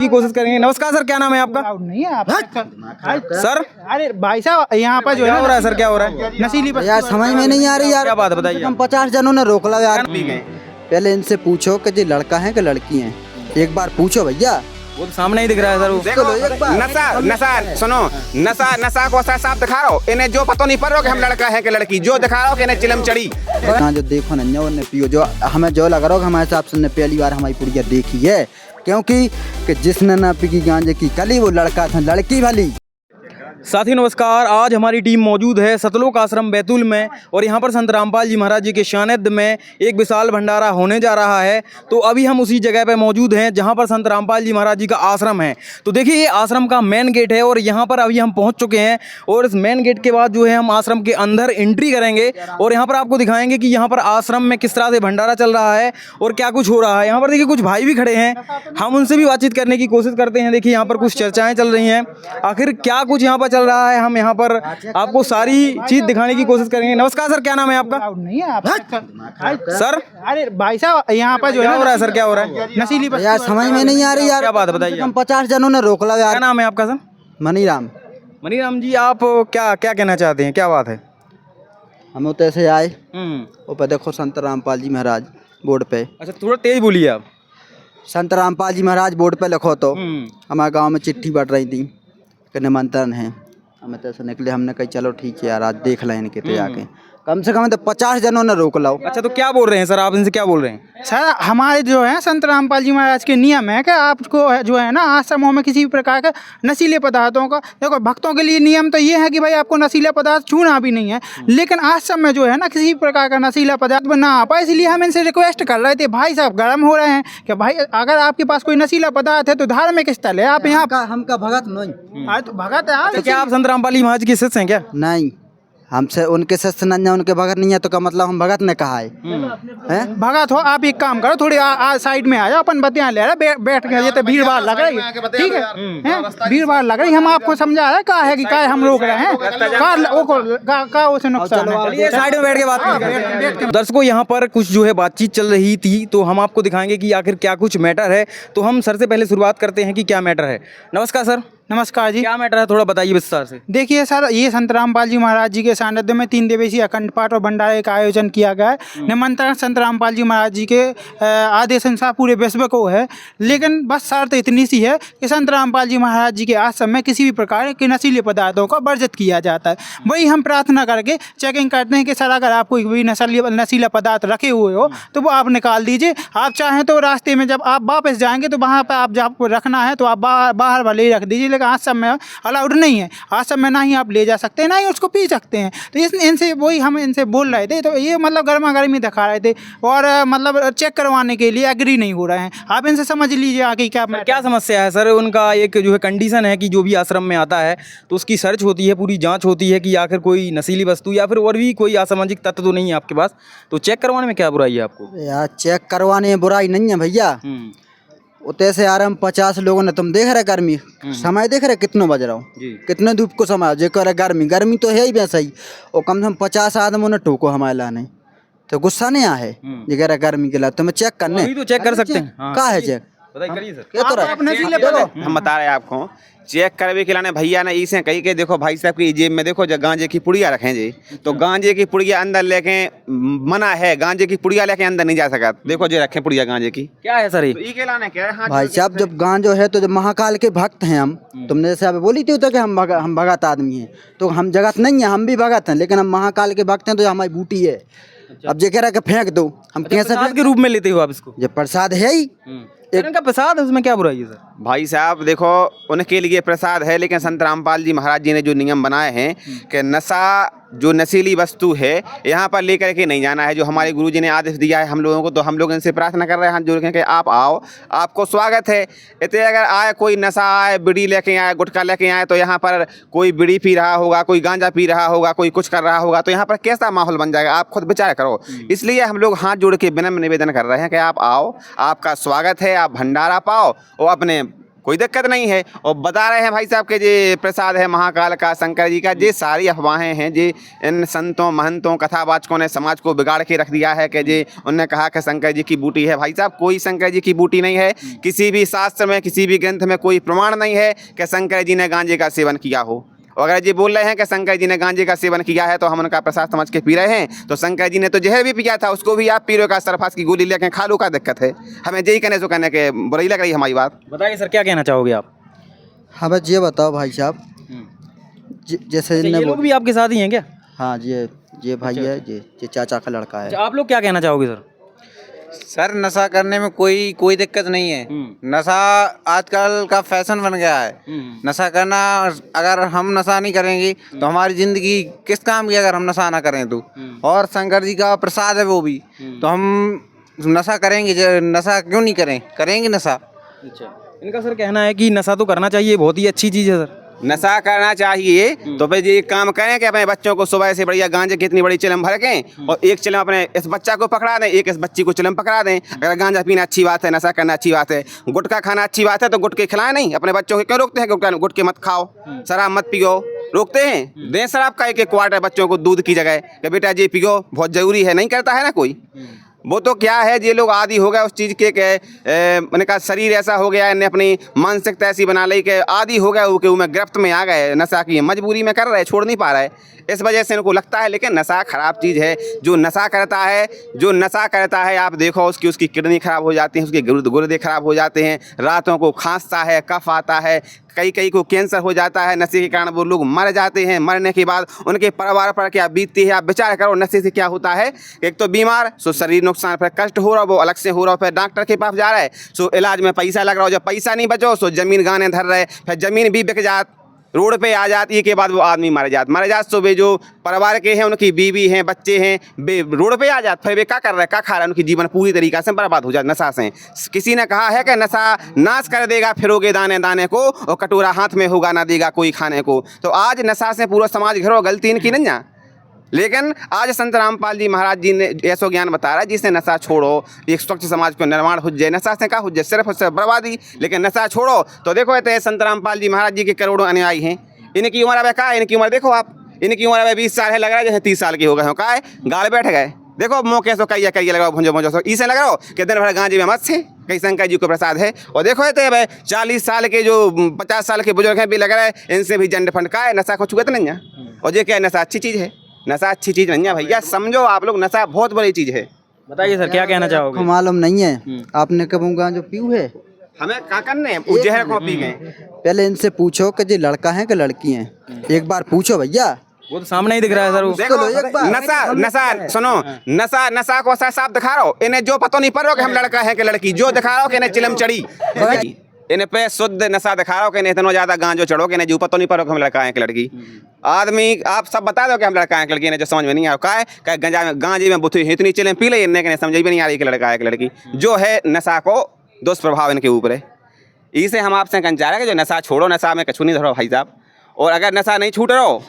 की कोशिश करेंगे। नमस्कार सर, क्या नाम है आपका? नहीं है आप सर अरे भाई साहब यहाँ पर जो क्या है हो रहा है सर, क्या हो रहा है? नशीली यार समझ में नहीं आ रही यार। क्या बात है, बताइए। हम 50 जनों ने रोक ला यार। पहले इनसे पूछो कि जी लड़का है कि लड़की है, एक बार पूछो भैया। वो तो सामने ही दिख रहा है सर। देखो नशा सुनो, नशा को साफ दिखा रहा हो। इन्हें जो पता नहीं पड़ रहा कि हम लड़का है कि लड़की, जो दिखा रहा हो कि इन्हें चिलम चढ़ी। हाँ जो देखो नन्या उन्हें पियो, जो हमें जो लग रहा हो हमारे हिसाब से पहली बार हमारी पुड़िया देखी है, क्योंकि कि जिसने ना पी गांजे की कली वो लड़का था, लड़की भली। साथी नमस्कार, आज हमारी टीम मौजूद है सतलोक आश्रम बैतूल में और यहाँ पर संत रामपाल जी महाराज जी के सानिध्य में एक विशाल भंडारा होने जा रहा है। तो अभी हम उसी जगह पर मौजूद हैं जहाँ पर संत रामपाल जी महाराज जी का आश्रम है। तो देखिए ये आश्रम का मेन गेट है और यहाँ पर अभी हम पहुँच चुके हैं और इस मेन गेट के बाद जो है हम आश्रम के अंदर एंट्री करेंगे और यहाँ पर आपको दिखाएंगे कि यहाँ पर आश्रम में किस तरह से भंडारा चल रहा है और क्या कुछ हो रहा है। यहाँ पर देखिए कुछ भाई भी खड़े हैं, हम उनसे भी बातचीत करने की कोशिश करते हैं। देखिए यहाँ पर कुछ चर्चाएँ चल रही हैं, आखिर क्या कुछ यहाँ पर चल रहा है हम यहाँ पर आपको सारी चीज दिखाने की कोशिश करेंगे। नमस्कार सर, क्या नाम है आपका? नहीं है आप सर अरे भाई साहब यहाँ पर जो क्या है हो रहा है सर, क्या हो रहा है? नशीली यार समझ में नहीं आ रही यार। क्या बात है, बताइए। हम 50 जनों ने रोक ला क्या यार। नाम है आपका सर? मनीराम। मनीराम जी, आप क्या क्या कहना चाहते हैं, क्या बात है? हम उतने ऐसे आए ऊपर देखो संत रामपाल जी महाराज बोर्ड पे। अच्छा थोड़ा तेज बोलिए आप। संत रामपाल जी महाराज बोर्ड पे लिखो तो हमारे गांव में चिट्ठी बढ़ रही थी कि निमंत्रण है। हमें तो ऐसे निकले, हमने कही चलो ठीक है यार आज देख लें इनके तो जाके। कम से कम तो 50 जनों ने रोक लाओ। अच्छा तो क्या बोल रहे हैं सर, आप इनसे क्या बोल रहे हैं? सर हमारे जो है संत रामपाल जी महाराज के नियम है कि आपको जो है ना आश्रमों में किसी भी प्रकार के नशीले पदार्थों का, देखो भक्तों के लिए नियम तो ये है कि भाई आपको नशीले पदार्थ छूना भी नहीं है, लेकिन आश्रम में जो है ना किसी भी प्रकार का नशीला पदार्थ ना आ पाए, इसलिए हम इनसे रिक्वेस्ट कर रहे थे। भाई साहब गर्म हो रहे हैं कि भाई अगर आपके पास कोई नशीला पदार्थ है तो धार्मिक स्थल है, आप यहाँ हमका भगत नहीं। तो भगत है तो क्या आप संत रामपाल जी महाराज के शिष्य हैं क्या? नहीं, हमसे उनके शिष्य नहीं है, उनके भगत नहीं है, तो का मतलब हम भगत ने कहा है? भगत हो आप एक काम करो, थोड़ी साइड में आ जाओ, अपन बतिया ले रहे बैठ के, ये तो भीड़ भाड़ लग रही है, ठीक है भीड़ भाड़ लग रही, हम आपको समझा रहे का है कि क्या हम रोक रहे हैं, का उसे नुकसान है। साइड में बैठ के बात करें। दर्शकों यहाँ पर कुछ जो है बातचीत चल रही थी तो हम आपको दिखाएंगे कि आखिर क्या कुछ मैटर है। तो हम सर से पहले शुरुआत करते हैं कि क्या मैटर है। नमस्कार सर। नमस्कार जी। क्या मैटर है, थोड़ा बताइए विस्तार से। देखिए सर, ये संत रामपाल जी महाराज जी के सानिध्य में 3 दिवसीय अखंड पाठ और भंडारे का आयोजन किया गया है। निमंत्रण संत रामपाल जी महाराज जी के आदेश अनुसार पूरे विश्व को है, लेकिन बस शर्त इतनी सी है कि संत रामपाल जी महाराज जी के आश्रम में किसी भी प्रकार के नशीले पदार्थों का वर्जित किया जाता है। वही हम प्रार्थना करके चेकिंग करते हैं कि सर अगर आप कोई भी नशीला पदार्थ रखे हुए हो तो वो आप निकाल दीजिए। आप चाहें तो रास्ते में जब आप वापस जाएंगे तो वहाँ पर आप जब रखना है तो आप बाहर भले ही रख दीजिए, आश्रम में अलाउड नहीं है। आश्रम में ना ही आप ले जा सकते हैं ना ही उसको पी सकते हैं। तो इनसे वही हम इनसे बोल रहे थे, तो ये मतलब गर्मा गर्मी दिखा रहे थे और मतलब चेक करवाने के लिए एग्री नहीं हो रहे हैं। आप इनसे समझ लीजिए आगे क्या समस्या है सर। उनका एक जो है कंडीशन है कि जो भी आश्रम में आता है तो उसकी सर्च होती है, पूरी जांच होती है कि आखिर कोई नशीली वस्तु या फिर और भी कोई असामाजिक तत्व तो नहीं है आपके पास। तो चेक करवाने में क्या बुराई है आपको? यार चेक करवाने में बुराई नहीं है भैया। उतने से आ रहे हम 50 लोगों ने, तुम देख रहे गर्मी समय देख रहे कितना बज रहा हूँ, कितने धूप को समय जो कह रहे गर्मी तो है ही वैसा ही। और कम से कम 50 आदमों ने टोको हमारे लाने, तो गुस्सा नहीं आए ये कह रहे गर्मी के ला तुम्हें चेक करने तो चेक कर सकते हैं। क्या है चेक? बताइए सर। क्या तो रहा हम बता रहे हैं आपको, चेक करवे के लाने भैया ने इसे कही के देखो भाई साहब की जेब में देखो जो गांजे की पुड़िया रखें जी, तो गांजे की पुड़िया अंदर लेके मना है, गांजे की पुड़िया लेके अंदर नहीं जा सका। देखो जो रखे पुड़िया गांजे की, क्या है सर ये? तो के लाने क्या है भाई साहब? जब गांजो है तो जब महाकाल के भक्त हैं हम, तुमने जैसे अभी बोली थी तो कि हम भगत आदमी हैं, तो हम जगत नहीं है, हम भी भगत हैं, लेकिन हम महाकाल के भक्त हैं तो हमारी बूटी है। अब जे कह रहा कि फेंक दो, हम कैसे के रूप में लेते हो आप इसको? ये प्रसाद है ही, इनका प्रसाद है, उसमें क्या बुराई है सर? भाई साहब देखो उनके लिए प्रसाद है, लेकिन संत रामपाल जी महाराज जी ने जो नियम बनाए हैं कि नशा जो नशीली वस्तु है यहाँ पर लेकर के नहीं जाना है, जो हमारे गुरुजी ने आदेश दिया है हम लोगों को, तो हम लोग इनसे प्रार्थना कर रहे हैं हाथ जोड़ के कि आप आओ, आपको स्वागत है। इतने अगर आए कोई नशा आए, बीड़ी लेके आए, गुटखा लेके आए, तो यहाँ पर कोई बीड़ी पी रहा होगा, कोई गांजा पी रहा होगा, कोई कुछ कर रहा होगा, तो यहाँ पर कैसा माहौल बन जाएगा, आप खुद विचार करो। इसलिए हम लोग हाथ जोड़ के विनम्र निवेदन कर रहे हैं कि आप आओ, आपका स्वागत है, आप भंडारा पाओ और अपने कोई दिक्कत नहीं है। और बता रहे हैं भाई साहब के जे प्रसाद है महाकाल का, शंकर जी का, ये सारी अफवाहें हैं। जे इन संतों महंतों कथावाचकों ने समाज को बिगाड़ के रख दिया है कि जे उन्होंने कहा कि शंकर जी की बूटी है। भाई साहब कोई शंकर जी की बूटी नहीं है। किसी भी शास्त्र में किसी भी ग्रंथ में कोई प्रमाण नहीं है कि शंकर जी ने गांजे का सेवन किया हो। और अगर जी बोल रहे हैं कि शंकर जी ने गांजे का सेवन किया है तो हम उनका प्रसाद समझ के पी रहे हैं। तो शंकर जी ने तो जहर भी पिया था, उसको भी आप पी रहे हो का सरफास की गोली लेके खा लो, का दिक्कत है? हमें यही कहने से कहने के बुराई लग रही है हमारी बात। बताइए सर, क्या कहना चाहोगे आप? हाँ बस ये बताओ भाई साहब, जैसे अच्छा, इनने ये लोग भी आपके साथ ही हैं क्या? हाँ ये भाई है, ये चाचा का लड़का है। अच्छा, आप लोग क्या कहना चाहोगे सर? सर नशा करने में कोई दिक्कत नहीं है। नशा आजकल का फैशन बन गया है। नशा करना, अगर हम नशा नहीं करेंगे तो हमारी जिंदगी किस काम की, अगर हम नशा ना करें तो। और शंकर जी का प्रसाद है वो भी, तो हम नशा करेंगे, नशा क्यों नहीं करेंगे नशा। अच्छा, इनका सर कहना है कि नशा तो करना चाहिए, बहुत ही अच्छी चीज़ है सर। नशा करना चाहिए तो फिर ये काम करें कि अपने बच्चों को सुबह से बढ़िया गांजे की इतनी बड़ी चिलम भर के और एक चिलम अपने इस बच्चा को पकड़ा दें, एक इस बच्ची को चिलम पकड़ा दें। अगर गांजा पीना अच्छी बात है, नशा करना अच्छी बात है, गुटखा खाना अच्छी बात है, तो गुटके खिलाएं नहीं। अपने बच्चों को क्यों रोकते हैं? गुटके मत खाओ, शराब मत पियो, रोकते हैं? दें शराब का एक क्वार्टर बच्चों को दूध की जगह कि बेटा ये पियो, बहुत ज़रूरी है। नहीं करता है ना कोई। वो तो क्या है, ये लोग आदी हो गए उस चीज़ के मैंने कहा शरीर ऐसा हो गया, इन्हें अपनी मानसिकता ऐसी बना ली कि आदी हो गए, वो में गिरफ्त में आ गए, नशा की मजबूरी में कर रहे, छोड़ नहीं पा रहे, इस वजह से इनको लगता है। लेकिन नशा खराब चीज़ है। जो नशा करता है आप देखो उसकी किडनी खराब हो जाती है, उसके गुर्दे खराब हो जाते हैं, रातों को खांसता है, कफ आता है, कई को कैंसर हो जाता है। नशे के कारण वो लोग मर जाते हैं। मरने के बाद उनके परिवार पर क्या बीतती है आप विचार करो। नशे से क्या होता है, एक तो बीमार, सो शरीर नुकसान, फिर कष्ट हो रहा, वो अलग से हो रहा, फिर डॉक्टर के पास जा रहा है, सो इलाज में पैसा लग रहा हो, जब पैसा नहीं बचो सो जमीन गाने धर रहे, फिर जमीन भी बिक जात, रोड पे आ जाती के बाद वो आदमी मर जात। सो वे जो परिवार के हैं, उनकी बीवी हैं, बच्चे हैं, वे रोड पे आ जाते, फिर वे क्या कर रहे हैं, क्या खा रहे हैं, उनकी जीवन पूरी तरीक़ा से बर्बाद हो जाए नशा से। किसी ने कहा है कि नशा नाश कर देगा, फिरोगे दाने दाने को, और कटोरा हाथ में होगा ना देगा कोई खाने को। तो आज नशा से पूरा समाज घिरो, गलती इनकी नहीं है। लेकिन आज संत रामपाल जी महाराज जी ने ऐसा ज्ञान बता रहा है जिससे नशा छोड़ो, एक स्वच्छ समाज को निर्माण हो जाए। नशा से क्या हो जाए, सिर्फ उससे बर्बादी। लेकिन नशा छोड़ो तो देखो ये संत रामपाल जी महाराज जी के करोड़ों अनुयायी हैं। इनकी उम्र अब क्या है, इनकी उम्र देखो आप, इनकी उम्र अब 20 साल है, लग रहा है जैसे 30 साल के हो गए हो। क्या है, गाल बैठ गए, देखो मौके से कई लगाओ, भुंजो सो इसे लग रहा हो कि दिन भर गांजे में मत से, कई शंकर जी को प्रसाद है। और देखो तो भाई 40 साल के जो 50 साल के बुजुर्ग हैं भी लग रहा है इनसे भी जंड फंड का है, नशा को छुए तो नहीं है। और ये क्या है, नशा अच्छी चीज़ है? नशा अच्छी चीज़ नहीं है भैया, समझो आप लोग, नशा बहुत बड़ी चीज़ है। बताइए सर, क्या कहना चाहोगे? मालूम नहीं है आपने कब गांजा पीऊ है? हमें क्या करने हैं, जहर को पी गए। पहले इनसे पूछो कि ये लड़का है कि लड़की है, एक बार पूछो भैया। वो तो सामने ही दिख रहा है सर। वो देखो नशा सुनो, नशा को साफ दिखा रहा हो, इन्हें जो पता नहीं पड़ रहा कि हम लड़का है कि लड़की, जो दिखा रहा हो कि इन्हें चिलम चढ़ी, इन्हें पे शुद्ध नशा दिखा रहा हो कि इन्हें इतना ज़्यादा गांजो चढ़ो कि इन्हें जो पता नहीं पड़ रहा कि हम लड़का है कि लड़की। आदमी आप सब बता दो कि हम लड़का है कि लड़की, इन्हें जो समझ में नहीं आ रहा है गांजे में बुद्धि इतनी चिलम पी ले, इन्हें समझ भी नहीं आ रही कि लड़का है कि लड़की। जो है नशा को दुष्प्रभाव इनके ऊपर है। इसे हम आपसे कहना चाह रहे हैं कि जो नशा छोड़ो, नशा में कछू नहीं धरो भाई साहब। और अगर नशा नहीं छूट रहा हो,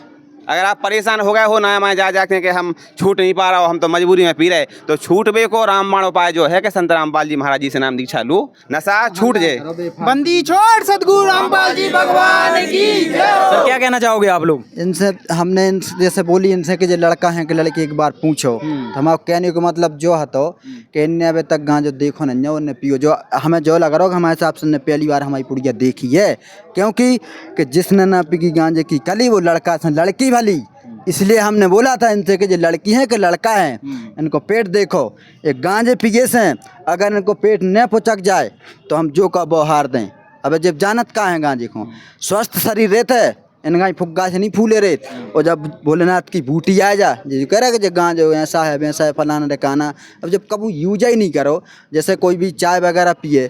अगर आप परेशान हो गए हो ना मैं जाके कि हम छूट नहीं पा रहा हो, हम तो मजबूरी में पी रहे, तो छूटबे को रामबाण उपाय जो है कि संत रामपाल जी महाराज जी से नाम दीक्षा लो, नशा छूट जाए। बंदी छोड़ सतगुरु रामपाल जी भगवान की जय। सर क्या कहना चाहोगे आप लोग? इनसे हमने जैसे बोली इनसे कि जो लड़का है कि लड़की, एक बार पूछो। तो हम कहने को मतलब जो है तो कि इन्हें अभी तक गांजो देखो नहीं है, उन्हें पियो। जो हमें जो लग रहा हो हमारे हिसाब से पहली बार हमारी पुड़िया देखी है, क्योंकि कि जिसने ना पी गांजे की कली वो लड़का से लड़की भली। इसलिए हमने बोला था इनसे कि जो लड़की है कि लड़का है, इनको पेट देखो। एक गांजे पिए से अगर इनको पेट न पुचक जाए तो हम जो का वो हार दें। अब जब जानत का है गांजे को स्वस्थ शरीर रहते है, इनका फुग्गा से नहीं फूले रहे। और जब भोलेनाथ की बूटी आ जा, जो कह रहा कि जो गांजे ऐसा है वैसा है फलाना ढकाना, अब जब कभी यूज ही नहीं करो, जैसे कोई भी चाय वगैरह पिए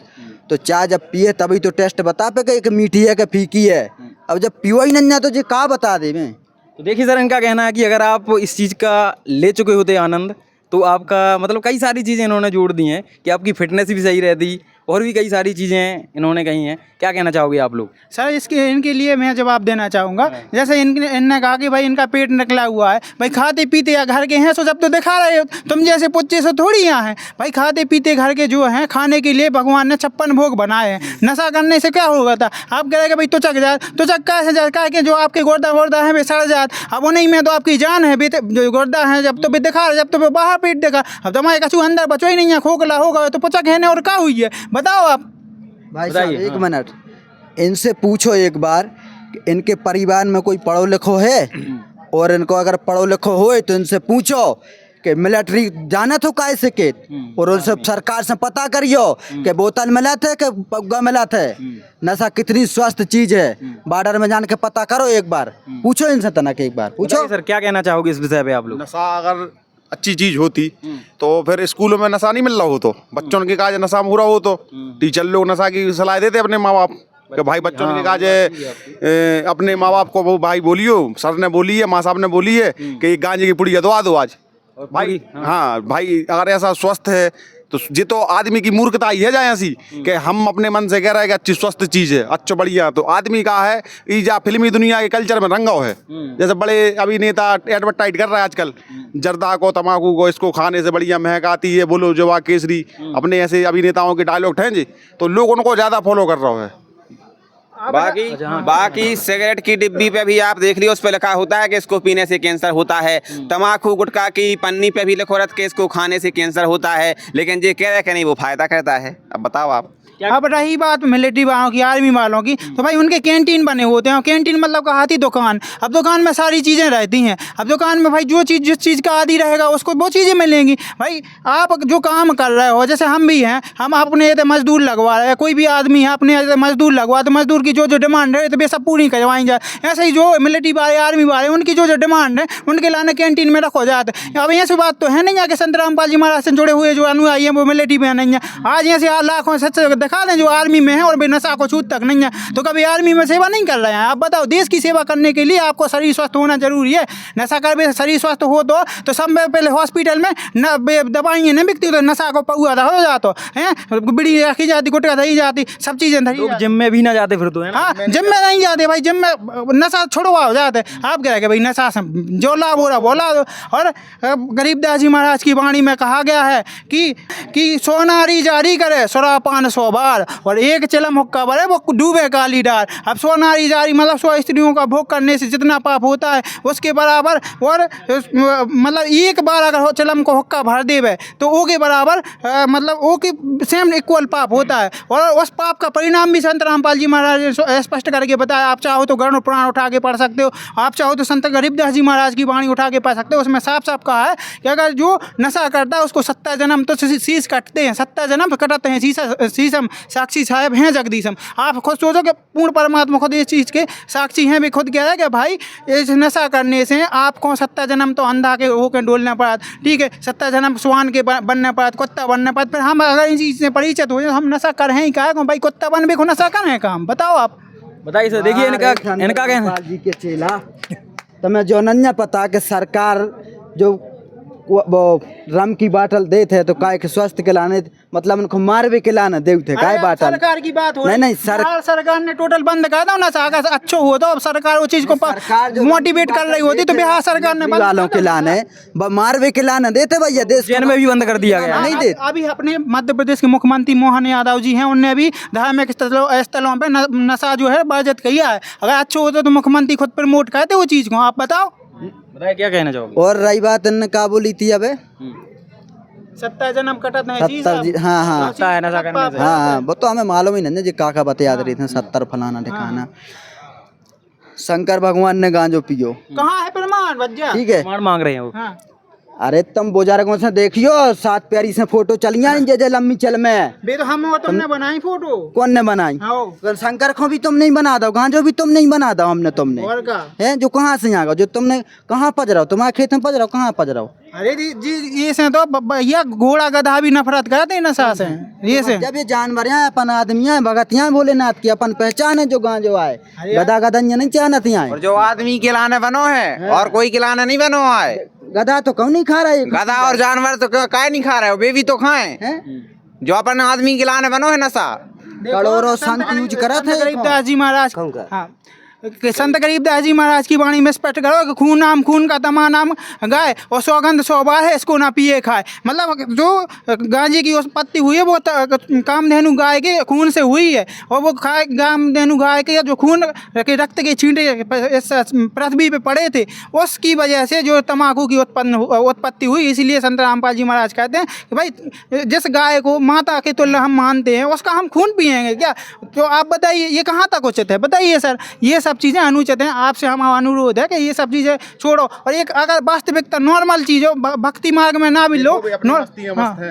तो चाय जब पिए तभी तो टेस्ट बता पे कि मीठी है कि फीकी है। अब जब पियो ही नहीं तो जो कहाँ बता दे मैं। तो देखिए सर, इनका कहना है कि अगर आप इस चीज़ का ले चुके होते आनंद, तो आपका मतलब कई सारी चीज़ें इन्होंने जोड़ दी हैं कि आपकी फिटनेस भी सही रहती, और भी कई सारी चीज़ें इन्होंने कही हैं, क्या कहना चाहोगे आप लोग? सर इसके इनके लिए मैं जवाब देना चाहूँगा। जैसे इनने कहा कि भाई इनका पेट निकला हुआ है, भाई खाते पीते या घर के हैं सो जब तो दिखा रहे हो, तुम जैसे पुच्चे से थोड़ी यहाँ हैं भाई। खाते पीते घर के जो हैं, खाने के लिए भगवान ने 56 भोग बनाए हैं। नशा करने से क्या होगा था? आप कह रहे कि भाई तुचक जाए, तुचक कैसे जाए? कह के जो आपके गुर्दा वुर्दा हैं वे सड़ जात, अब उन्हीं में तो आपकी जान है। जो गुर्दा है जब तो भी दिखा रहे, जब तो बाहर पेट देखा, अब तुम्हारे कछु अंदर बचो ही नहीं है, खोखला होगा तो पुचक है और क्या हुई है बताओ आप। भाई साहब एक मिनट, इनसे पूछो एक बार कि इनके परिवार में कोई पढ़ो लिखो है, और इनको अगर पढ़ो लिखो हो तो इनसे पूछो कि मिलिट्री जाना तो कैसे के, और उनसे सरकार से पता करियो कि बोतल मिला थे कि पग्गा मिला थे। नशा कितनी स्वस्थ चीज है, बॉर्डर में जान के पता करो एक बार, पूछो इनसे तनक एक बार पूछो। सर क्या कहना चाहोगे इस विषय पे आप लोग? नशा अगर अच्छी चीज होती तो फिर स्कूलों में नशा नहीं मिल रहा हो, तो बच्चों के काज नशा हो रहा हो, तो टीचर लोग नशा की सलाह देते अपने माँ बाप कि भाई बच्चों के काज अपने माँ बाप को, वो भाई बोलियो, सर ने बोली है, माँ साहब ने बोली है कि गांजे की पुड़िया दवा दो आज भाई। हाँ भाई, अगर ऐसा स्वस्थ है तो ये तो आदमी की मूर्खता ही है जाए ऐसी कि हम अपने मन से कह रहे हैं कि अच्छी स्वस्थ चीज है, अच्छा बढ़िया। तो आदमी का है ईजा फिल्मी दुनिया के कल्चर में रंगा है, जैसे बड़े अभिनेता एडवर्टाइज कर रहा है आजकल, जर्दा को तम्बाकू को इसको खाने से बढ़िया महक आती है, बोलो जवा केसरी, अपने ऐसे अभिनेताओं के डायलॉग ठहरे तो लोग उनको ज्यादा फॉलो कर रहा है। बाकी सिगरेट की डिब्बी पे भी आप देख लियो, उस पे लिखा होता है कि इसको पीने से कैंसर होता है। तम्बाकू गुटखा की पन्नी पे भी लिखो रहता कि इसको खाने से कैंसर होता है, लेकिन ये कह रहे कि नहीं वो फायदा करता है। अब बताओ आप। अब रही बात मिलिट्री वालों की, आर्मी वालों की, तो भाई उनके कैंटीन बने होते हैं। कैंटीन मतलब कहाती दुकान। अब दुकान में सारी चीज़ें रहती हैं। अब दुकान में भाई जो चीज़ जिस चीज़ का आदी रहेगा उसको वो चीज़ें मिलेंगी। भाई आप जो काम कर रहे हो, जैसे हम भी हैं, हम अपने मजदूर लगवा रहे हैं, कोई भी आदमी है अपने मजदूर लगवा, तो मजदूर की जो जो डिमांड है तो वे सब पूरी करवाई जाए। ऐसे ही जो मिलिट्री वाले आर्मी वाले उनकी जो जो डिमांड है उनके लाने कैंटीन में रखो जाते। अब ऐसी बात तो है नहीं है कि संत रामपाल जी महाराज से जुड़े हुए जो अनुयायी हैं वो मिलिट्री में नहीं है। आज ऐसे लाखों सच दिखा दें जो आर्मी में है और भी नशा को छूत तक नहीं है, तो कभी आर्मी में सेवा नहीं कर रहे हैं। आप बताओ, देश की सेवा करने के लिए आपको शरीर स्वस्थ होना जरूरी है। नशा कर शरीर स्वस्थ हो तो सब पहले हॉस्पिटल में दवाइयाँ नहीं बिकती, तो नशा को पौआ हो जाता है, बीड़ी रखी जाती, गुटखा धरी जाती, सब चीज़ें धरी जाती। जिम में भी ना जाते फिर तो है ना? हाँ, जिम में नहीं जाते भाई, जिम में नशा छुड़वा हो जाते। आप कह रहे भाई नशा से जो लाभ हो रहा बोला दो। और गरीबदास जी महाराज की वाणी में कहा गया है कि सोनारी जारी करे सुरापान 100 बार और एक चिलम हुक्का भरे वो डूबे काली डार। अब सोनारी जारी मतलब 100 स्त्रियों का भोग करने से जितना पाप होता है उसके बराबर, और मतलब एक बार अगर चिलम को हुक्का भर देवे तो वो के बराबर मतलब वो की सेम इक्वल पाप होता है। और उस पाप का परिणाम भी संत रामपाल जी महाराज ने स्पष्ट करके बताया। आप चाहो तो गरुड़ पुराण उठा के पढ़ सकते हो, आप चाहो तो संत गरीबदास जी महाराज की वाणी उठा के पढ़ सकते हो। उसमें साफ साफ कहा है कि अगर जो नशा करता है उसको 70 जन्म तो शीश कटते हैं, 70 जन्म कटते हैं। शीशम साक्षी साहब हैं जगदीशम। आप खुद सोचो कि पूर्ण परमात्मा खुद इस चीज़ के साक्षी हैं। भी खुद कह रहे हैं कि भाई इस नशा करने से आपको 70 जन्म तो अंधा के होकर डोलना पड़ा, ठीक है, 70 जन्म स्वान के बनना पड़ा, कुत्ता बनना पड़ा। फिर हम अगर इन चीज़ से परिचित हो जाए, हम नशा कर हैं ही क्या भाई, कुत्ता बन भी नशा कर हैं काम, बताओ आप। बताइए सर। देखिए इनका कहना जी के चेला तुम्हें जो नन्या पता कि सरकार जो वो रम की बाटल दे थे तो काय के स्वस्थ के लाने, मतलब उनको मार भी के लाने दे थे काय बाटल। सरकार की बात हो नहीं सरकार ने टोटल बंद कर दो ना, अगर अच्छा हो तो अब सरकार वो चीज को मोटिवेट कर रही होती तो बिहार सरकार ने वालों के लाने मार भी के लाने देते भैया, देश जेल में भी बंद कर दिया गया। नहीं देते। अभी अपने मध्य प्रदेश के मुख्यमंत्री मोहन यादव जी हैं, उनने भी धार्मिक स्थलों पर नशा जो है वर्जित किया है। अगर अच्छा होता तो मुख्यमंत्री खुद प्रमोट करते वो चीज को। आप बताओ, बताइए क्या कहना चाहोगे? और रही बात इनने क्या बोली थी अबे, 70 जन्म कटत है। 70 हाँ हाँ होता है नशा करने से। हाँ वो तो हमें मालूम ही नहीं जी काका बता याद रही थे 70 फलाना ठिकाना। शंकर भगवान ने गांजो पियो, कहाँ है प्रमाण भज्जा? ठीक है, प्रमाण मांग रहे हैं वो। हाँ। अरे तुम बुजुर्गों से देखियो 7 प्यारी से फोटो चलिया नहीं जे लम्बी चल में बे तो हम तुमने बनाई फोटो, कौन ने बनाई? हाँ। शंकर को भी तुम नहीं बना दो, गांजो भी तुम नहीं बना दो, हमने तुमने और का है जो कहाँ से आ गए, जो तुमने कहाँ पज रहा हो, तुम्हारे खेत में पज रहा हो, कहाँ पज रहा हो? अरे जी ये से तो भैया घोड़ा गधा भी नफरत करते हैं नशा से। ये से जब ये जानवर हैं अपन आदमी हैं भगतियाँ भोलेनाथ की अपन पहचान है, जो गांजो आए गधा गधनिया नहीं चाहती और जो आदमी के लाने बनो है और कोई के लाने नहीं बनो है। गधा तो कौन नहीं खा रहा है? गधा और जानवर तो काय नहीं खा रहे हो, वे भी तो खाएं। जो अपन आदमी के लाने बनो है नशा। करोड़ों संत यूज करत है गरीबदास जी महाराज, हाँ, कि संत गरीबदास जी महाराज की वाणी में स्पष्ट करो कि खून नाम खून का तमा नाम गाय और सौगंध 100 बार है इसको ना पिए खाए। मतलब जो गांजे की उत्पत्ति हुई है वो कामधेनु गाय के खून से हुई है, और वो कामधेनु गाय के जो खून के रक्त के छींटे इस पृथ्वी पे पड़े थे उसकी वजह से जो तम्बाकू की उत्पत्ति हुई। इसीलिए संत रामपाल जी महाराज कहते हैं कि भाई जिस गाय को माता के तुल्य हम मानते हैं उसका हम खून पिएंगे क्या? तो आप बताइए ये कहाँ तक उचित है? बताइए सर, ये सब चीज़ें अनुचित हैं। आपसे हमारा अनुरोध है कि ये सब चीज़ें छोड़ो और एक अगर वास्तविकता नॉर्मल चीज़ हो, भक्ति मार्ग में ना भी लो।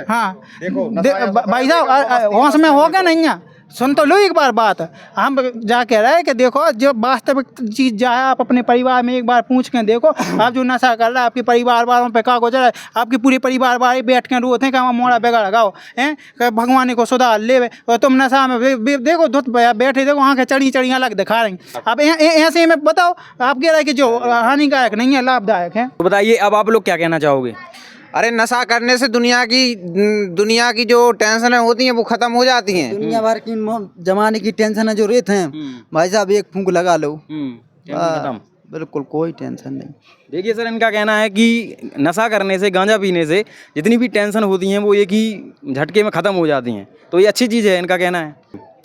हाँ, भाई साहब होश में हो गया नहीं है? सुन तो लो एक बार बात। हम जा कह रहे हैं कि देखो जो वास्तविक चीज़ जाए आप अपने परिवार में एक बार पूछ के देखो। आप जो नशा कर रहे हैं आपके परिवार वालों पे क्या गुजर है? आपके पूरे परिवार वाले बैठ के रोते हैं कि हम मोड़ा बेगा लगाओ हैं कि भगवान को सुधार ले, और तुम नशा में देखो धुत बैठे देखो आँखें चढ़ी चढ़ी अलग दिखा रही। अब ऐसे में बताओ आप कह रहे हैं कि जो हानिकारक नहीं है लाभदायक है। तो बताइए अब आप लोग क्या कहना चाहोगे? अरे नशा करने से दुनिया की जो टेंशनें होती हैं वो खत्म हो जाती हैं। दुनिया भर की जमाने की टेंशन है जो रहते हैं भाई साहब, एक फूंक लगा लो खत्म, बिल्कुल कोई टेंशन नहीं। देखिए सर, इनका कहना है कि नशा करने से, गांजा पीने से जितनी भी टेंशन होती हैं वो एक ही झटके में ख़त्म हो जाती हैं। तो ये अच्छी चीज़ है, इनका कहना है।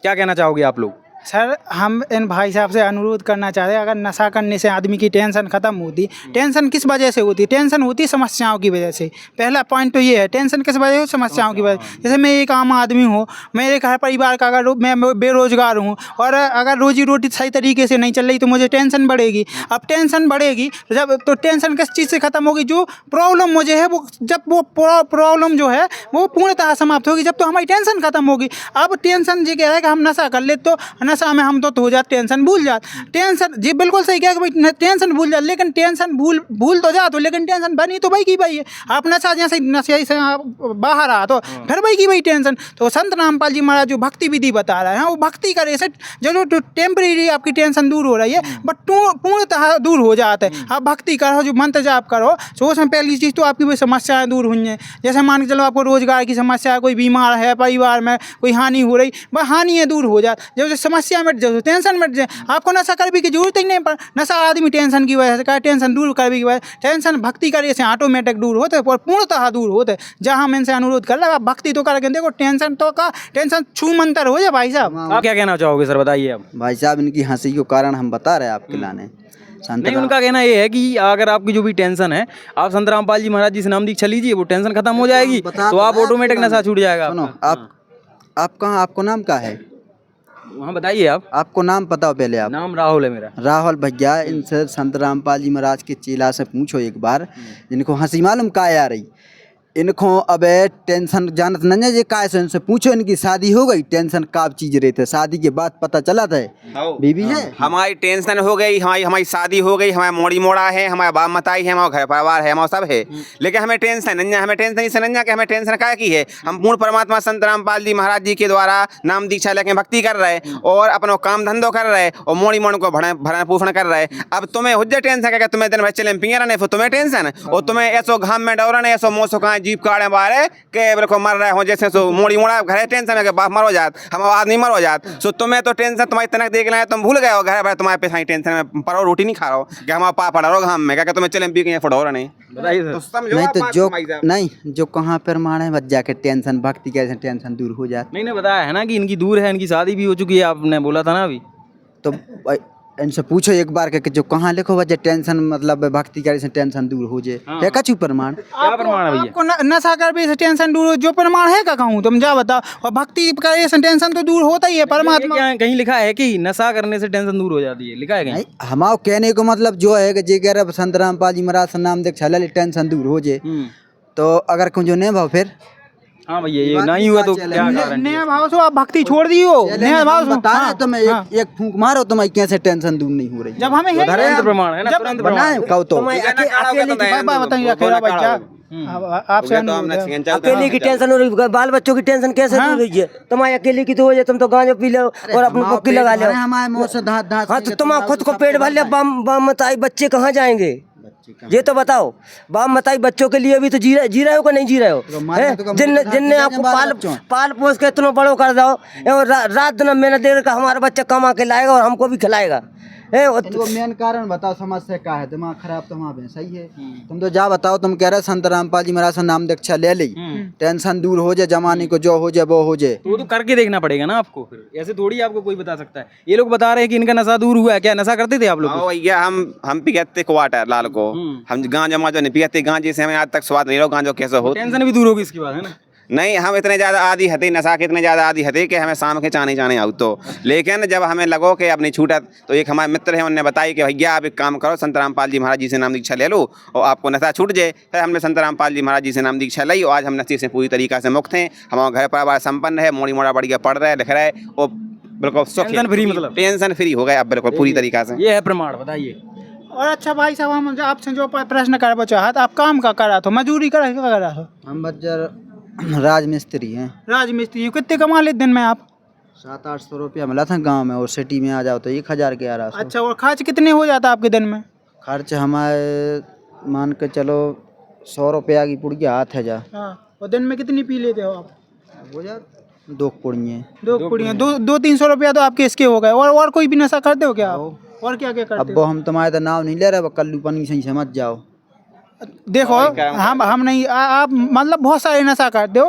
क्या कहना चाहोगे आप लोग? सर हम इन भाई साहब से अनुरोध करना चाहते हैं, अगर नशा करने से आदमी की टेंशन ख़त्म होती, टेंशन किस वजह से होती? टेंशन होती समस्याओं की वजह से। पहला पॉइंट तो ये है, टेंशन किस वजह से? समस्याओं की वजह। जैसे मैं एक आम आदमी हूँ, मेरे घर परिवार का अगर मैं बेरोजगार हूँ और अगर रोजी रोटी सही तरीके से नहीं चल रही तो मुझे टेंशन बढ़ेगी। अब टेंशन बढ़ेगी जब, तो टेंशन किस चीज़ से ख़त्म होगी? जो प्रॉब्लम मुझे है वो, जब वो प्रॉब्लम जो है वो पूर्णतः समाप्त होगी, जब तो हमारी टेंशन खत्म होगी। अब टेंशन ये कह रहा है कि हम नशा कर ले तो नशा में हम तो हो जाते, टेंशन भूल जात। टेंशन जी बिल्कुल सही कहा कि भाई टेंशन भूल जा, लेकिन टेंशन भूल तो जा तो, लेकिन टेंशन बनी तो भाई की भाई है। आप नशा जैसे नशे से बाहर आ तो फिर भाई की भाई टेंशन। तो संत रामपाल जी महाराज जो भक्ति विधि बता रहे हैं वो भक्ति करे से जो टेम्परेरी आपकी टेंशन दूर हो रही है बट पूर्णतः दूर हो जाता है। आप भक्ति करो, जो मंत्र जाप करो, तो उसमें पहली चीज़ तो आपकी वही समस्याएं दूर हुई हैं। जैसे मान के चलो आपको रोजगार की समस्या है, कोई बीमार है, परिवार में कोई हानि हो रही, वह हानि दूर हो जाए। जब समस्या मिट जाए, टेंशन मिट जाए, आपको नशा करने की जरूरत ही नहीं पड़। नशा आदमी टेंशन की वजह से का टेंशन दूर करने की वजह, टेंशन भक्ति करने से ऑटोमेटिक दूर होते और पूर्णतः दूर होते। जहाँ हम इनसे अनुरोध कर रहे हैं, भक्ति तो करके देखो, टेंशन तो का टेंशन छू मंतर हो जाए। भाई साहब आप क्या कहना चाहोगे सर, बताइए अब। भाई साहब इनकी हंसी के कारण हम बता रहे हैं आपके लाने। नहीं, उनका कहना ये है कि अगर आपकी जो भी टेंशन है आप संत रामपाल जी महाराज जी से नाम दीक्षा लीजिए, वो टेंशन खत्म हो जाएगी, तो आप ऑटोमेटिक नशा छूट जाएगा। सुनो, आप कहाँ, आपको नाम क्या है? हाँ बताइए आप। आपको नाम पता हो पहले? आप नाम राहुल है मेरा। राहुल भैया, इनसे संत रामपाल जी महाराज के चेला से पूछो एक बार, जिनको हंसी मालूम का आ रही, इनको अब टेंशन जानत नहीं है, ये काय से इनसे पूछो इनकी शादी हो गई, टेंशन का चीज रहते, शादी के बाद पता चला था बीबी है। हमारी टेंशन हो गई, हमारी शादी हो गई, हमारा मोड़ी मोड़ा है, हमारा बाप मताई है, हमारा घर परिवार है, हमारा सब है, लेकिन हमें टेंशन नहीं है। हमें टेंशन इसे नहीं है कि हमें टेंशन क्या की है। हम पूर्ण परमात्मा संत रामपाल जी महाराज जी के द्वारा नाम दीक्षा लेके भक्ति कर रहे और अपना काम धंधो कर रहे और मोड़ी मोड़ को भरण पोषण कर रहे। अब तुम्हें हुज्जे टेंशन क्या, तुम्हें दिन भर चले पिए रहने, फिर तुम्हें टेंशन, और तुम्हें ऐसो घाम में डौरने, ऐसो मोसो कहाँ जीप काड़े बारे के बिल्कुल मर रहे हो, जैसे सो मोड़ी मोड़ा घर टेंशन है कि बाप मरो जात, हम आदमी मरो जात। सो तुम्हें तो टेंशन तुम्हारी तनक देख लें, तुम भूल गए हो घर भर तुम्हारे पे टेंशन में पड़ो, रोटी नहीं खा रहे हो कि हमारा पाप पड़ा रहो घाम में, क्या तुम्हें चले पी के फटो नहीं। बताइए तो सर। समझो नहीं आप तो बात जो समझ जाओ। नहीं जो कहाँ पर मारे बच जाके टेंशन भक्ति कैसे टेंशन दूर हो जाती। नहीं बताया है ना कि इनकी दूर है, इनकी शादी भी हो चुकी है, आपने बोला था ना अभी। तो इनसे पूछो एक बार कि जो कहाँ लिखो वजह टेंशन मतलब भक्ति करे से टेंशन दूर हो जाए। है कछु प्रमाण? क्या प्रमाण है भैया? आपको नशा करने से टेंशन दूर हो, जो प्रमाण है का कहूँ तुम जा बताओ। और भक्ति करे से टेंशन तो दूर होता ही है। परमात्मा क्या कहीं लिखा है कि नशा करने से टेंशन दूर हो जाती है? लिखा है कहीं? नहीं, हमारा कहने को मतलब जो है कि जे कह रहे संत रामपाल जी महाराज से नाम देख चल टेंशन दूर हो जाए, तो अगर कुछ जो नहीं भाव फिर हाँ भैया ये नहीं हुआ तो क्या कारण? नया भाव से आप भक्ति छोड़ दी हो, नया भाव से बता रहे तो मैं एक फूंक मारो तो मैं कैसे टेंशन दूर नहीं हो रही। जब हमें है तुरंत प्रमाण है ना, तुरंत प्रमाण। कहो तो बताइए अकेला बच्चा आपसे अकेले की टेंशन हो रही, बाल बच्चों की टेंशन कैसे दूर रही है? तुम्हारी अकेले की तो हो जाए, तुम तो गांजा पी लो और अपनी पुक्की लगा लो। हमारे मुंह से धात धात हाँ तो तुम खुद को पेट भर लिया, बम बताई बच्चे कहाँ जाएंगे? ये तो बताओ, बाप बताई बच्चों के लिए भी तो जी रहे हो कि नहीं जी रहे हो? हैं? जिनने आपको पाल पोस के इतना बड़ो कर दो, और रात दिन मेहनत दे का हमारा बच्चा कमा के लाएगा और हमको भी खिलाएगा। इनको मेन कारण बताओ, समस्या क्या है? दिमाग खराब तो वहाँ पे सही है। तुम तो जा बताओ, तुम कह रहे संत रामपाल जी महाराज से नाम दीक्षा ले ली, टेंशन दूर हो जाए, जमाने को जो हो जाए वो हो जाए। तो वो तो करके देखना पड़ेगा ना आपको, फिर ऐसे थोड़ी आपको कोई बता सकता है। ये लोग बता रहे हैं कि इनका नशा दूर हुआ है, क्या नशा करते थे आप लोग? हाँ भैया, हम पिघाते क्वार्टर लाल को, हम गांजा मांजा नहीं पिघाते, गांजे से हमें आज तक स्वाद नहीं रहा गांजो कैसे हो। टेंशन भी दूर होगी इसके बाद, है ना? नहीं, हम इतने ज़्यादा आदि हते नशा के, इतने ज़्यादा आदि हते कि हमें शाम के जाने आउ तो। लेकिन जब हमें लगो कि अब नहीं छूटा, तो एक हमारे मित्र हैं, उन्होंने बताई कि भैया आप एक काम करो, संत रामपाल जी महाराज जी से नाम दीक्षा ले लो और आपको नशा छूट जाए। फिर हमने संत रामपाल जी महाराज जी से नाम दीक्षा ली और आज हम नशे से पूरी तरीका से मुक्त हैं। हमारा घर परिवार संपन्न है, मोड़ी मोड़ा बढ़िया पढ़ रहे लिख रहे और बिल्कुल टेंशन फ्री, मतलब टेंशन फ्री हो गए अब बिल्कुल पूरी तरीका से। ये है प्रमाण, बताइए। और अच्छा भाई साहब, हम आपसे जो प्रश्न कर चाहत, आप काम का करा तो मजदूरी करा तो? हम बच्चर राजमिस्त्री हैं। राजमिस्त्री कितने कमा लेते दिन में आप? 700-800 रुपया मिला था गांव में, और सिटी में आ जाओ तो 1000 के आरा। अच्छा, और खर्च कितने हो जाता आपके दिन में? खर्च हमारे मान के चलो 100 रुपया की पुड़िया हाथ है जा। हाँ, और दिन में कितनी पी लेते हो आप? वो यार 2 पुड़िया, 2 पुड़ियाँ, 200-300 रुपया तो आपके इसके हो गए। और कोई भी नशा करते हो क्या आप? और क्या क्या करते अब वो हम तुम्हारे तो नाम नहीं ले रहे, कल्लू पन्नी सही समझ जाओ। देखो, हम नहीं, आप मतलब बहुत सारे नशा करते हो।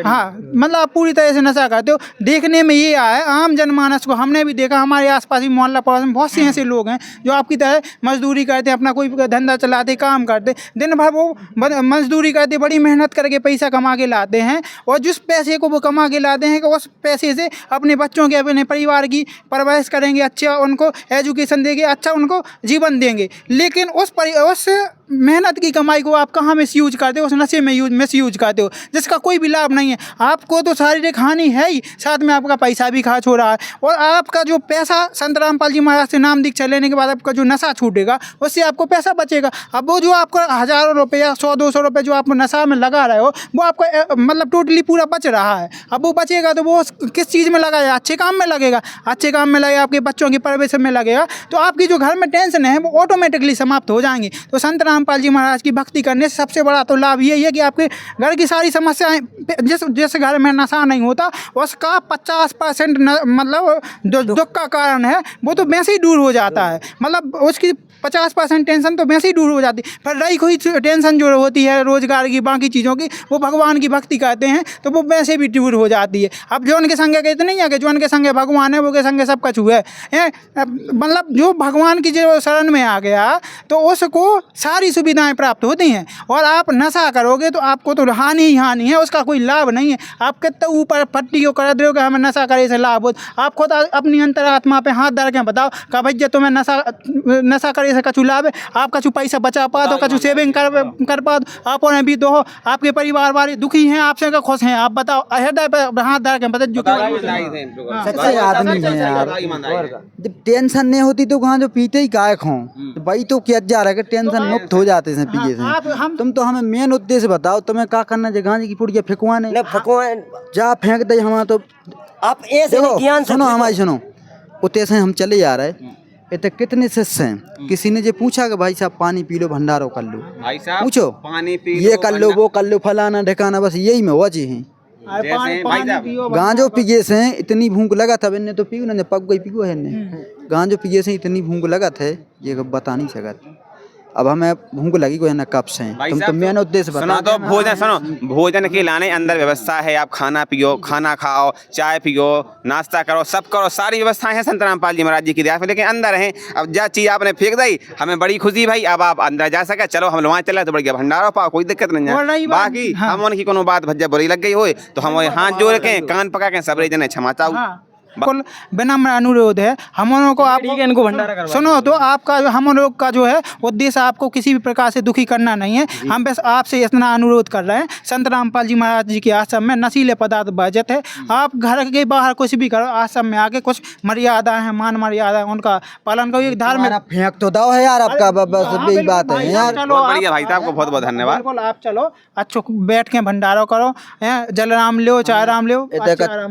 हाँ, मतलब आप पूरी तरह से नशा करते हो। देखने में ये आया आम जनमानस को, हमने भी देखा, हमारे आसपास ही मोहल्ला पड़ोस में बहुत से ऐसे लोग हैं जो आपकी तरह मजदूरी करते हैं, अपना कोई धंधा चलाते, काम करते, दिन भर वो मजदूरी करते, बड़ी मेहनत करके पैसा कमा के लाते हैं, और जिस पैसे को वो कमा के लाते हैं कि उस पैसे से अपने बच्चों के, अपने परिवार की परवरिश करेंगे, अच्छा उनको एजुकेशन देंगे, अच्छा उनको जीवन देंगे। लेकिन उस मेहनत की कमाई को आप कहाँ मिसयूज करते हो? उस नशे में मिसयूज करते हो, जिसका कोई भी लाभ नहीं है। आपको तो शारीरिक हानि है ही, साथ में आपका पैसा भी खर्च हो रहा है, और आपका जो पैसा संत रामपाल जी महाराज से नाम दीक्षा लेने के बाद आपका जो नशा छूटेगा, उससे आपको पैसा बचेगा। अब वो जो आपका हज़ारों रुपया, 100-200 रुपये जो आप नशा में लगा रहे हो, वो आपका मतलब टोटली पूरा बच रहा है। अब वो बचेगा तो वो किस चीज़ में लगाएगा? अच्छे काम में लगेगा, अच्छे काम में लगेगा, आपके बच्चों की परवरिश में लगेगा, तो आपकी जो घर में टेंशन है वो ऑटोमेटिकली समाप्त हो जाएंगी। तो संत रामपाल जी महाराज की भक्ति करने से सबसे बड़ा तो लाभ यही है कि आपके घर की सारी समस्याएं, जिस घर में नशा नहीं होता उसका 50% मतलब जो दुख का कारण है वो तो वैसे ही दूर हो जाता है। मतलब उसकी 50% टेंशन तो वैसे ही दूर हो जाती है। पर रही कोई टेंशन जो होती है रोजगार की, बाकी चीज़ों की, वो भगवान की भक्ति करते हैं तो वो वैसे भी दूर हो जाती है। अब जो उनके संगे कहते नहीं है कि जो उनके संगे भगवान है वो के संगे सब कुछ हुआ है। मतलब जो भगवान की जो शरण में आ गया तो उसको सारी सुविधाएं प्राप्त होती हैं, और आप नशा करोगे तो आपको तो हानि ही हानि है, उसका कोई लाभ नहीं है। आप कितना ऊपर पट्टी को कर दोगे हमें नशा करे से लाभ हो, आप खुद अपनी अंतरात्मा पे हाथ धर के बताओ का भैया तुम्हें नशा करे से कछु लाभ है? आप कछु पैसा बचा पा दो, कछु सेविंग कर पा दो, आप उन्हें भी दो, आपके परिवार वाले दुखी हैं, आपसे का खुश हैं, आप बताओ, हृदय पे हाथ धर के बताओ। सच्चे आदमी है यार। जब टेंशन नहीं होती तो वहाँ जो पीते ही काय खाओ, तो भाई तो क्या जा रहा है कि टेंशन मुक्त हो जाते हैं पिए से। तुम तो हमें मेन उद्देश्य बताओ, तुम्हें क्या करना है? गांजे की पुड़िया फेंकवाने जा फेंक दे। हम तो आप ऐसे ज्ञान सुनो, हमारी सुनो, उतने से हम चले जा रहे इतने कितने शिष्य हैं, किसी ने जो पूछा कि भाई साहब पानी पी लो, भंडारो कर लो, भाई साहब पूछो पानी पी ये कर लो, वो कर लो, फलाना ढकाना, बस यही में वजह है। गांजो पिए से इतनी भूख लगा था, इन्हें तो पीऊ ना पग गई पीगो है, गांजो पिए से इतनी भूख लगा था ये बता नहीं सकता। अब हमें भूख लगी कोई ना कब से, तुम तो मेन उद्देश्य सुनो तो भोजन के लाने अंदर व्यवस्था है, आप खाना पियो, खाना खाओ, चाय पियो, नाश्ता करो, सब करो, सारी व्यवस्थाएं हैं संत रामपाल जी महाराज जी की दया से। लेकिन अंदर हैं, अब जा चीज आपने फेंक दी, हमें बड़ी खुशी भाई, अब आप अंदर जा सके, चलो हम वहाँ चले तो बढ़िया भंडारा पाओ, कोई दिक्कत नहीं है। बाकी हम उनकी कोनो बात भज्जा बुरी लग गई हो तो हम हाथ जोड़ के कान पका के सबरे जने क्षमा चाहूँ। बिल्कुल विनम्र अनुरोध है हम लोगों को, आप इनको भंडारा करवा सुनो तो आपका हम लोग का जो है उद्देश्य आपको किसी भी प्रकार से दुखी करना नहीं है। हम बस आपसे इतना अनुरोध कर रहे हैं, संत रामपाल जी महाराज जी के आश्रम में नशीले पदार्थ वर्जित है। आप घर के बाहर कुछ भी करो, आश्रम में आके कुछ मर्यादा है, मान मर्यादा उनका पालन करो। एक धार्मिक फेंक तो दो है यार आपका, बस यही बात है यार। बहुत बढ़िया भाई साहब को बहुत बहुत धन्यवाद। बिल्कुल आप चलो अच्छो बैठ के भंडारा करो, जलराम लो, चाय राम लो।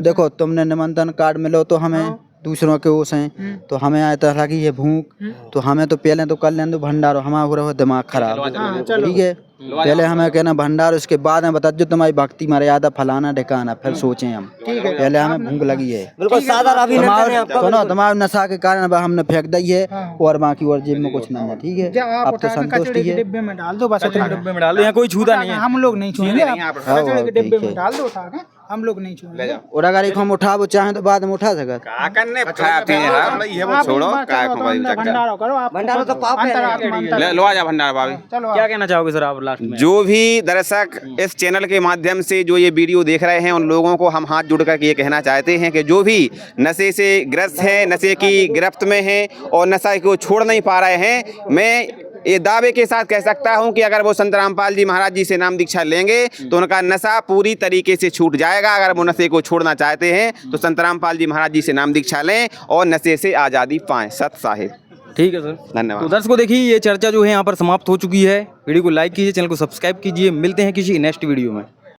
देखो तुमने निमंत्रण कार्ड मिलो तो हमें दूसरों के ओस हैं तो हमें आया था लगी है भूख तो हमें तो पहले तो कर लें तो भंडारो हमारा हो रहा है दिमाग खराब ठीक है पहले हमें कहना भंडार उसके बाद में बता जो तुम्हारी भक्ति मर्यादा फलाना ढिकाना फिर सोचें हम पहले हमें भूख लगी है बिल्कुल सादा अभिनंदन है आपका। सुनो तुम्हारे नशा के कारण अब हमने फेंक दी है और बाकी और जेब में कुछ नहीं है ठीक है अब तो संतुष्टि है डिब्बे में डाल दो बस इतना। डब्बे में डाल दो, यहाँ कोई छूता नहीं है। हम लोग नहीं छूएंगे आप कचड़े के डिब्बे में ठीक डाल दो उठा के हम लोग नहीं छूएंगे। और अगर एक हम उठाओ चाहें तो बाद में उठा सकते क्या करने खाया पिए हैं आप छोड़ो बात क्या करो तो अंदर भंडारा करो आप भंडारा तो पाप है। अंतरात्मा अंतर- लो आजा भंडारा भाभी चलो क्या कहना चाहोगे सर आप लास्ट में? जो भी दर्शक इस चैनल के माध्यम से जो ये वीडियो देख रहे हैं उन लोगों को हम हाथ जोड़ करके ये कहना चाहते हैं कि जो भी नशे से ग्रस्त हैं, नशे की गिरफ्त में हैं और नशा को छोड़ नहीं पा रहे हैं, मैं ये दावे के साथ कह सकता हूं कि अगर वो संत रामपाल जी महाराज जी से नाम दीक्षा लेंगे तो उनका नशा पूरी तरीके से छूट जाएगा। अगर वो नशे को छोड़ना चाहते हैं तो संत रामपाल जी महाराज जी से नाम दीक्षा लें और नशे से आज़ादी पाएं। सत साहिब। ठीक है सर, धन्यवाद। तो दर्शकों देखिए ये चर्चा जो है यहाँ पर समाप्त हो चुकी है। वीडियो को लाइक कीजिए, चैनल को सब्सक्राइब कीजिए। मिलते हैं किसी नेक्स्ट वीडियो में।